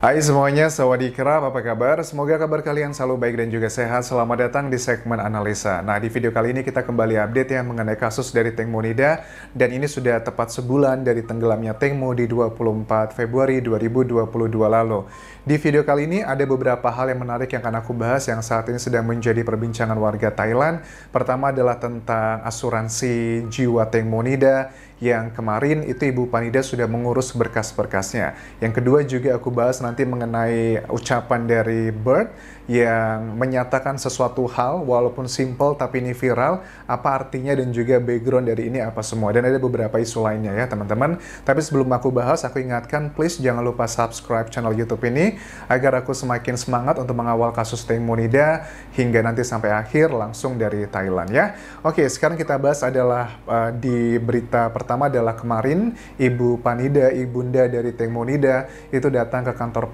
Hai semuanya, sawadee-krap, apa kabar? Semoga kabar kalian selalu baik dan juga sehat. Selamat datang di segmen analisa. Nah, di video kali ini kita kembali update ya mengenai kasus dari Tengmo Nida. Dan ini sudah tepat sebulan dari tenggelamnya Tengmo di 24 Februari 2022 lalu. Di video kali ini ada beberapa hal yang menarik yang akan aku bahas yang saat ini sedang menjadi perbincangan warga Thailand. Pertama adalah tentang asuransi jiwa Tengmo Nida yang kemarin itu Ibu Panida sudah mengurus berkas-berkasnya. Yang kedua juga aku bahas nanti mengenai ucapan dari Bird yang menyatakan sesuatu hal walaupun simple tapi ini viral, apa artinya dan juga background dari ini apa semua. Dan ada beberapa isu lainnya ya teman-teman. Tapi sebelum aku bahas, aku ingatkan please jangan lupa subscribe channel YouTube ini agar aku semakin semangat untuk mengawal kasus Tengmo Nida hingga nanti sampai akhir langsung dari Thailand ya. Oke, sekarang kita bahas adalah di berita pertama adalah kemarin Ibu Panida, ibunda dari Tengmo Nida itu datang ke kantor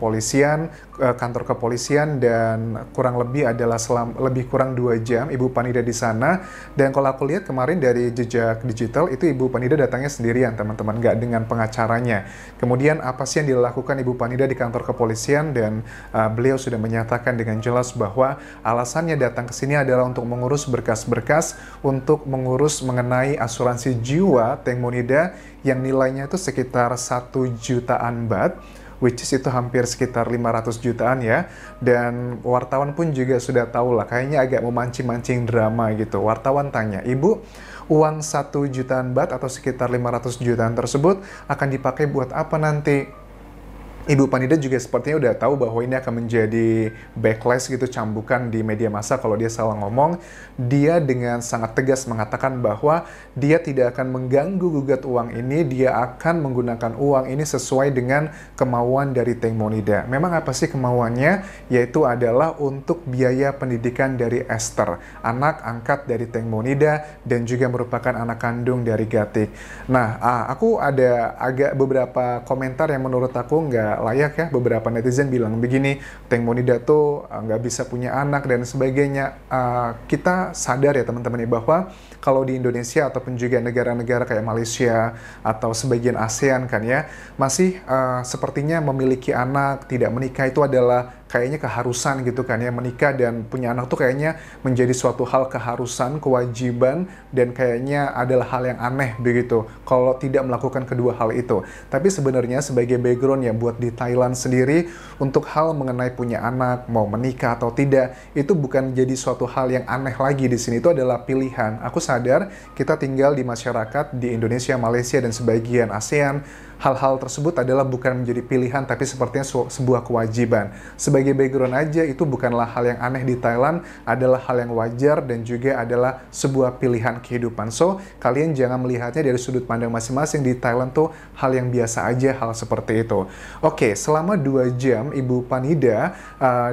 kepolisian dan kurang lebih adalah lebih kurang 2 jam Ibu Panida di sana. Dan kalau aku lihat kemarin dari jejak digital itu Ibu Panida datangnya sendirian teman-teman, nggak dengan pengacaranya. Kemudian apa sih yang dilakukan Ibu Panida di kantor kepolisian, dan beliau sudah menyatakan dengan jelas bahwa alasannya datang ke sini adalah untuk mengurus berkas-berkas untuk mengurus mengenai asuransi jiwa Tengmo Nida yang nilainya itu sekitar 1 jutaan baht, which is itu hampir sekitar 500 jutaan ya. Dan wartawan pun juga sudah tahu lah, kayaknya agak memancing-mancing drama gitu. Wartawan tanya, Ibu, uang 1 jutaan baht atau sekitar 500 jutaan tersebut akan dipakai buat apa nanti? Ibu Panida juga sepertinya udah tahu bahwa ini akan menjadi backlash gitu, cambukan di media massa kalau dia salah ngomong. Dia dengan sangat tegas mengatakan bahwa dia tidak akan mengganggu gugat uang ini, dia akan menggunakan uang ini sesuai dengan kemauan dari Tengmo Nida. Memang apa sih kemauannya? Yaitu adalah untuk biaya pendidikan dari Esther, anak angkat dari Tengmo Nida dan juga merupakan anak kandung dari Gatik. Nah, aku ada agak beberapa komentar yang menurut aku nggak layak ya. Beberapa netizen bilang begini, Tengmo Nida tuh nggak bisa punya anak dan sebagainya. Kita sadar ya teman-teman ya bahwa kalau di Indonesia ataupun juga negara-negara kayak Malaysia atau sebagian ASEAN kan ya, masih sepertinya memiliki anak, tidak menikah itu adalah kayaknya keharusan gitu kan ya. Menikah dan punya anak tuh kayaknya menjadi suatu hal keharusan, kewajiban, dan kayaknya adalah hal yang aneh begitu kalau tidak melakukan kedua hal itu. Tapi sebenarnya sebagai background ya buat di Thailand sendiri, untuk hal mengenai punya anak, mau menikah atau tidak, itu bukan jadi suatu hal yang aneh lagi di sini. Itu adalah pilihan. Aku sadar kita tinggal di masyarakat di Indonesia, Malaysia, dan sebagian ASEAN. Hal-hal tersebut adalah bukan menjadi pilihan, tapi sepertinya sebuah kewajiban. Sebagai background aja, itu bukanlah hal yang aneh di Thailand, adalah hal yang wajar dan juga adalah sebuah pilihan kehidupan. So, kalian jangan melihatnya dari sudut pandang masing-masing. Di Thailand tuh hal yang biasa aja, hal seperti itu. Oke, selama 2 jam Ibu Panida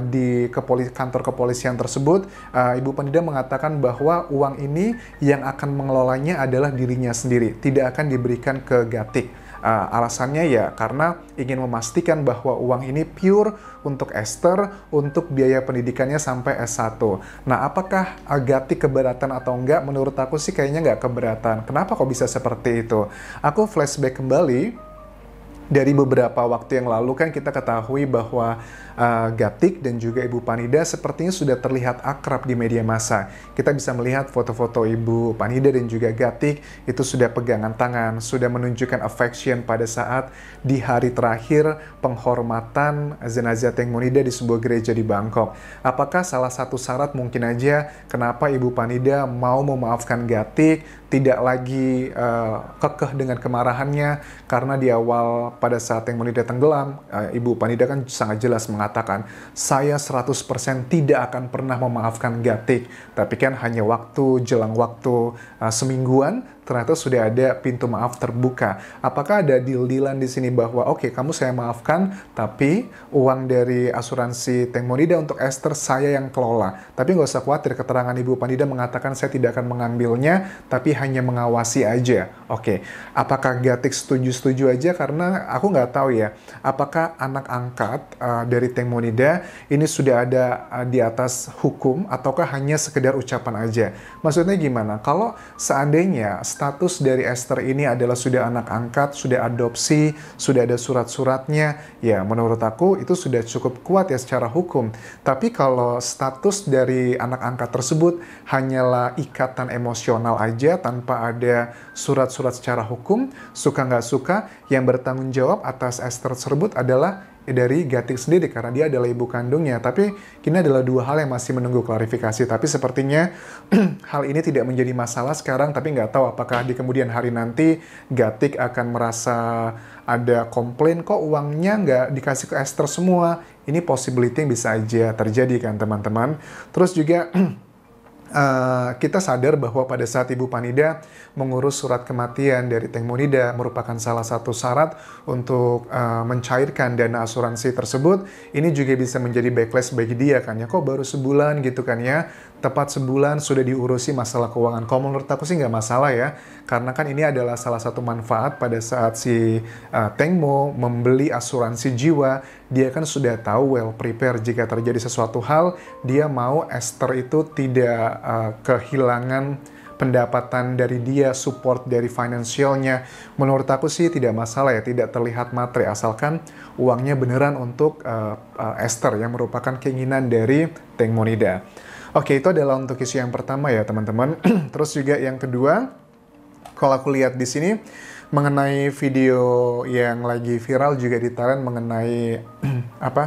di kantor kepolisian tersebut, Ibu Panida mengatakan bahwa uang ini yang akan mengelolanya adalah dirinya sendiri, tidak akan diberikan ke Gatik. Alasannya ya karena ingin memastikan bahwa uang ini pure untuk Esther, untuk biaya pendidikannya sampai S1. Nah, apakah Gatik keberatan atau enggak? Menurut aku sih kayaknya nggak keberatan. Kenapa kok bisa seperti itu? Aku flashback kembali. Dari beberapa waktu yang lalu kan kita ketahui bahwa Gatik dan juga Ibu Panida sepertinya sudah terlihat akrab di media massa. Kita bisa melihat foto-foto Ibu Panida dan juga Gatik itu sudah pegangan tangan, sudah menunjukkan affection pada saat di hari terakhir penghormatan jenazah Tengmo Nida di sebuah gereja di Bangkok. Apakah salah satu syarat mungkin aja kenapa Ibu Panida mau memaafkan Gatik, tidak lagi kekeh dengan kemarahannya, karena di awal pada saat Tengmo Nida tenggelam, Ibu Panida kan sangat jelas mengatakan, saya 100% tidak akan pernah memaafkan Gatik. Tapi kan hanya jelang waktu semingguan, ternyata sudah ada pintu maaf terbuka. Apakah ada deal-dealan di sini bahwa oke, kamu saya maafkan, tapi uang dari asuransi Tengmo Nida untuk Esther saya yang kelola. Tapi nggak usah khawatir, keterangan Ibu Panida mengatakan saya tidak akan mengambilnya, tapi hanya mengawasi aja. Oke, apakah Gatik setuju-setuju aja? Karena aku nggak tahu ya, apakah anak angkat dari Tengmo Nida ini sudah ada di atas hukum, ataukah hanya sekedar ucapan aja. Maksudnya gimana? Kalau seandainya status dari Esther ini adalah sudah anak angkat, sudah adopsi, sudah ada surat-suratnya, ya menurut aku itu sudah cukup kuat ya secara hukum. Tapi kalau status dari anak angkat tersebut hanyalah ikatan emosional aja tanpa ada surat-surat secara hukum, suka nggak suka, yang bertanggung jawab atas Esther tersebut adalah dari Gattik sendiri karena dia adalah ibu kandungnya. Tapi ini adalah dua hal yang masih menunggu klarifikasi. Tapi sepertinya hal ini tidak menjadi masalah sekarang, tapi nggak tahu apakah di kemudian hari nanti Gattik akan merasa ada komplain kok uangnya nggak dikasih ke Esther semua. Ini possibility yang bisa aja terjadi kan teman-teman. Terus juga kita sadar bahwa pada saat Ibu Panida mengurus surat kematian dari Teng Monida merupakan salah satu syarat untuk mencairkan dana asuransi tersebut. Ini juga bisa menjadi backlash bagi dia kan ya, kok baru sebulan gitu kan ya, tepat sebulan sudah diurusi masalah keuangan. Kalau menurut aku sih nggak masalah ya, karena kan ini adalah salah satu manfaat pada saat si Teng Mo membeli asuransi jiwa. Dia kan sudah tahu well prepare jika terjadi sesuatu hal, dia mau Esther itu tidak kehilangan pendapatan dari dia, support dari finansialnya. Menurut aku sih tidak masalah ya, tidak terlihat matre, asalkan uangnya beneran untuk Esther yang merupakan keinginan dari Teng Monida. Oke, itu adalah untuk isu yang pertama ya teman-teman. Terus juga yang kedua, kalau aku lihat di sini mengenai video yang lagi viral juga di Thailand mengenai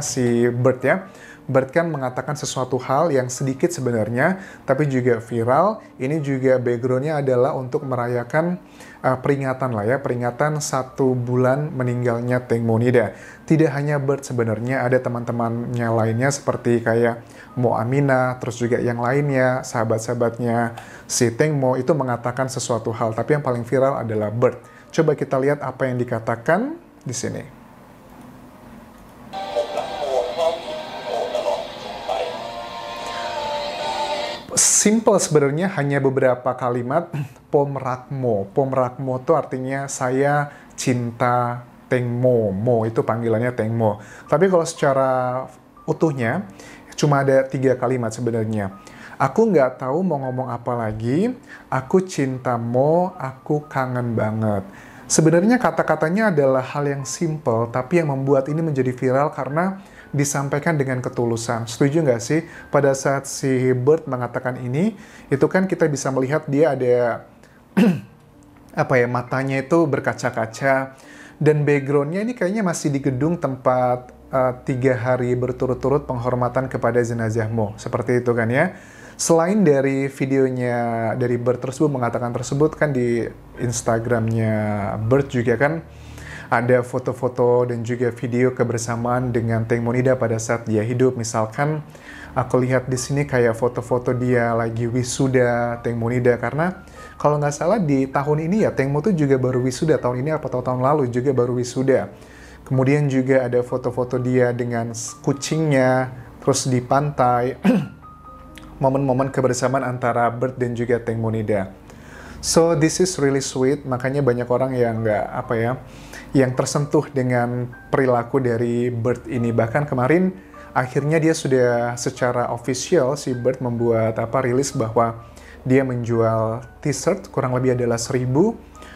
si Bird ya. Bird kan mengatakan sesuatu hal yang sedikit sebenarnya, tapi juga viral. Ini juga backgroundnya adalah untuk merayakan peringatan lah ya, peringatan 1 bulan meninggalnya Teng Monida. Tidak hanya Bird sebenarnya, ada teman-temannya lainnya seperti kayak Mo Amina, terus juga yang lainnya, sahabat-sahabatnya si Teng Mo itu mengatakan sesuatu hal, tapi yang paling viral adalah Bird. Coba kita lihat apa yang dikatakan di sini. Simple sebenarnya, hanya beberapa kalimat. Pomrakmo. Pomrakmo itu artinya saya cinta Teng Mo. Mo itu panggilannya Teng Mo. Tapi kalau secara utuhnya cuma ada 3 kalimat sebenarnya. Aku nggak tahu mau ngomong apa lagi. Aku cinta Mo, aku kangen banget. Sebenarnya kata-katanya adalah hal yang simple, tapi yang membuat ini menjadi viral karena disampaikan dengan ketulusan. Setuju nggak sih? Pada saat si Bird mengatakan ini, itu kan kita bisa melihat dia ada matanya itu berkaca-kaca, dan backgroundnya ini kayaknya masih di gedung tempat 3 hari berturut-turut penghormatan kepada jenazah Mo. Seperti itu kan ya. Selain dari videonya dari Bird tersebut mengatakan tersebut, kan di Instagramnya Bird juga kan ada foto-foto dan juga video kebersamaan dengan Teng Monida pada saat dia hidup. Misalkan aku lihat di sini kayak foto-foto dia lagi wisuda Teng Monida, karena kalau nggak salah di tahun ini ya Teng Mo tuh juga baru wisuda, tahun ini atau tahun lalu juga baru wisuda. Kemudian juga ada foto-foto dia dengan kucingnya, terus di pantai. Momen-momen kebersamaan antara Bird dan juga Teng Monida. So this is really sweet, makanya banyak orang yang yang tersentuh dengan perilaku dari Bird ini. Bahkan kemarin akhirnya dia sudah secara official, si Bird membuat rilis bahwa dia menjual t-shirt kurang lebih adalah 1.000,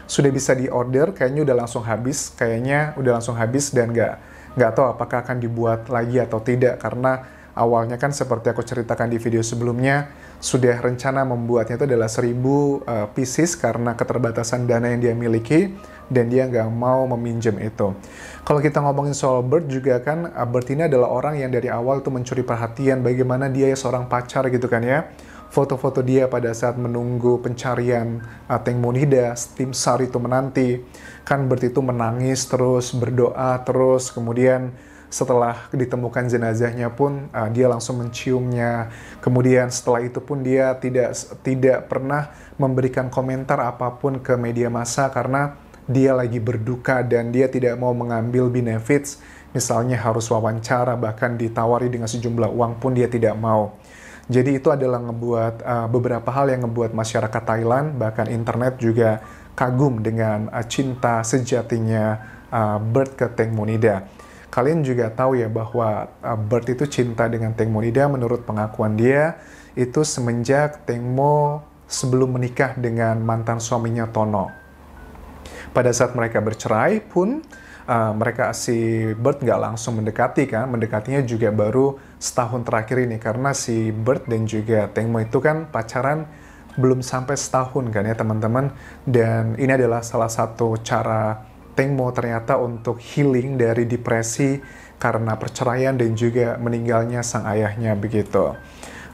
sudah bisa diorder, kayaknya udah langsung habis dan nggak tahu apakah akan dibuat lagi atau tidak, karena awalnya kan seperti aku ceritakan di video sebelumnya, sudah rencana membuatnya itu adalah 1.000 pieces karena keterbatasan dana yang dia miliki, dan dia nggak mau meminjam itu. Kalau kita ngomongin soal Bird juga kan, Bird ini adalah orang yang dari awal tuh mencuri perhatian bagaimana dia seorang pacar gitu kan ya. Foto-foto dia pada saat menunggu pencarian Teng Monida, tim SAR itu menanti. Kan Bird itu menangis terus, berdoa terus, kemudian setelah ditemukan jenazahnya pun dia langsung menciumnya. Kemudian setelah itu pun dia tidak pernah memberikan komentar apapun ke media massa karena dia lagi berduka dan dia tidak mau mengambil benefits. Misalnya harus wawancara, bahkan ditawari dengan sejumlah uang pun dia tidak mau. Jadi itu adalah beberapa hal yang ngebuat masyarakat Thailand, bahkan internet juga kagum dengan cinta sejatinya Bird ke Teng Monida. Kalian juga tahu ya bahwa Bird itu cinta dengan Teng Monida menurut pengakuan dia itu semenjak Teng Mo sebelum menikah dengan mantan suaminya Tono. Pada saat mereka bercerai pun, mereka si Bert nggak langsung mendekati kan, mendekatinya juga baru setahun terakhir ini, karena si Bert dan juga Teng Mo itu kan pacaran belum sampai setahun kan ya teman-teman. Dan ini adalah salah satu cara Teng Mo ternyata untuk healing dari depresi karena perceraian dan juga meninggalnya sang ayahnya begitu.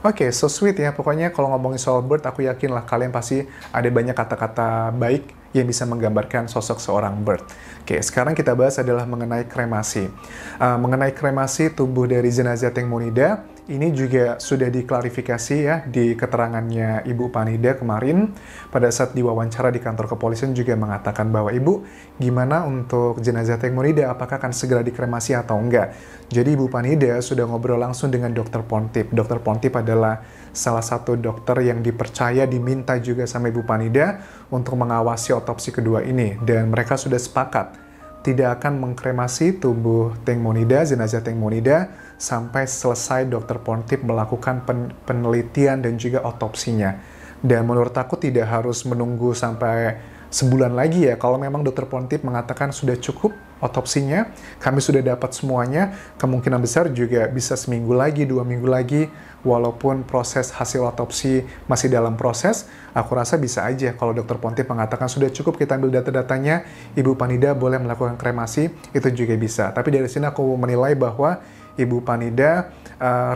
Oke, so sweet ya. Pokoknya kalau ngomongin soal Bert, aku yakin lah kalian pasti ada banyak kata-kata baik yang bisa menggambarkan sosok seorang Bert. Oke, sekarang kita bahas adalah mengenai kremasi. Mengenai kremasi tubuh dari jenazah Teng Monida, ini juga sudah diklarifikasi ya di keterangannya Ibu Panida kemarin. Pada saat diwawancara di kantor kepolisian juga mengatakan bahwa, Ibu, gimana untuk jenazah Teng Monida? Apakah akan segera dikremasi atau enggak? Jadi Ibu Panida sudah ngobrol langsung dengan Dr. Pontip. Dr. Pontip adalah salah satu dokter yang dipercaya, diminta juga sama Ibu Panida untuk mengawasi otopsi kedua ini. Dan mereka sudah sepakat tidak akan mengkremasi tubuh Teng Monida, jenazah Teng Monida, sampai selesai Dr. Pontip melakukan penelitian dan juga otopsinya. Dan menurut aku tidak harus menunggu sampai sebulan lagi ya. Kalau memang Dr. Pontip mengatakan sudah cukup otopsinya, kami sudah dapat semuanya, kemungkinan besar juga bisa seminggu lagi, 2 minggu lagi, walaupun proses hasil otopsi masih dalam proses, aku rasa bisa aja kalau Dr. Pontip mengatakan sudah cukup, kita ambil data-datanya, Ibu Panida boleh melakukan kremasi, itu juga bisa. Tapi dari sini aku menilai bahwa Ibu Panida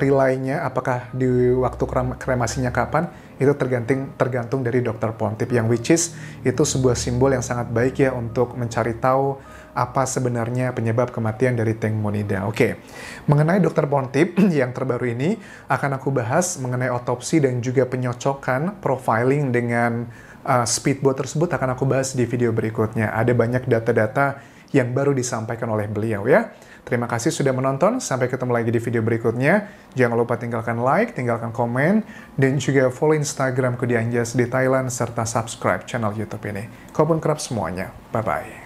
relay-nya apakah di waktu kremasinya kapan, itu tergantung dari Dr. Pontip, yang which is itu sebuah simbol yang sangat baik ya untuk mencari tahu apa sebenarnya penyebab kematian dari Teng Monida. Oke, mengenai Dr. Pontip yang terbaru ini akan aku bahas mengenai otopsi dan juga penyocokan profiling dengan speedboat tersebut akan aku bahas di video berikutnya. Ada banyak data-data yang baru disampaikan oleh beliau ya. Terima kasih sudah menonton, sampai ketemu lagi di video berikutnya. Jangan lupa tinggalkan like, tinggalkan komen, dan juga follow Instagramku di Anjas di Thailand, serta subscribe channel YouTube ini. Kobun kerap semuanya, bye-bye.